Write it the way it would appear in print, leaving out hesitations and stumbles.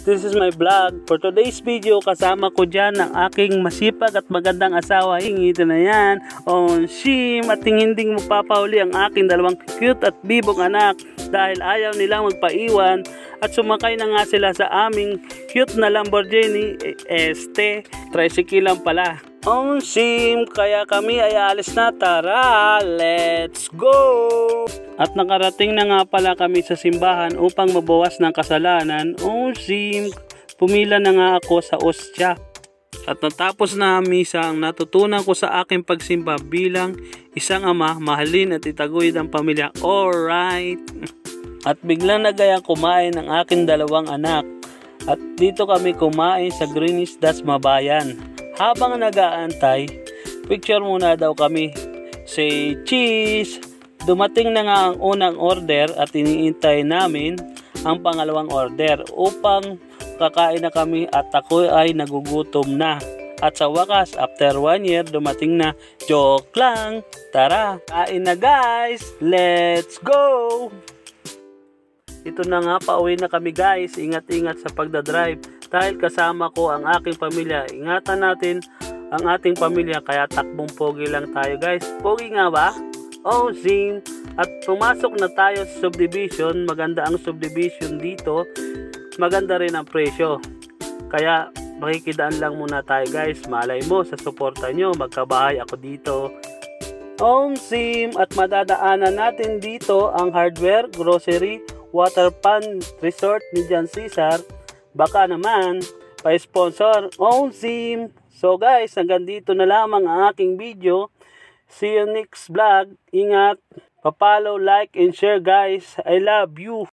This is my vlog. For today's video, kasama ko dyan ang aking masipag at magandang asawa. Ito na yan. On Shim at hinding magpapahuli ang aking dalawang cute at bibong anak dahil ayaw nilang magpaiwan at sumakay na nga sila sa aming cute na Lamborghini tricycle lang pala. On Shim, kaya kami ay alis na. Tara, let's go! At nakarating na nga pala kami sa simbahan upang mabawas ng kasalanan. On Shim, pumila na nga ako sa ostya. At natapos na ang misa, ang natutunan ko sa aking pagsimba bilang isang ama, mahalin at itaguyod ang pamilya. Alright! At biglang nagayang kumain ng aking dalawang anak. At dito kami kumain sa Greenish Das Mabayan. Habang nag-aantay, picture muna daw kami. Say cheese! Dumating na nga ang unang order at iniintay namin ang pangalawang order upang kakain na kami at ako ay nagugutom na. At sa wakas, after 1 year, dumating na. Joke lang! Tara, kain na guys! Let's go! Ito na nga, pauwi na kami guys. Ingat-ingat sa pagdadrive dahil kasama ko ang aking pamilya. Ingatan natin ang ating pamilya kaya takbong pogi lang tayo guys. Pogi nga ba? Oh, zing! At pumasok na tayo sa subdivision. Maganda ang subdivision dito. Maganda rin ang presyo. Kaya makikidaan lang muna tayo guys. Malay mo sa suporta nyo, magkabahay ako dito. Home sim at madadaanan natin dito ang hardware, grocery, water pan resort ni Jan Cesar. Baka naman pa-sponsor Home sim. So guys, hanggang dito na lamang ang aking video. See you next vlog. Ingat, pa-follow, like and share guys. I love you.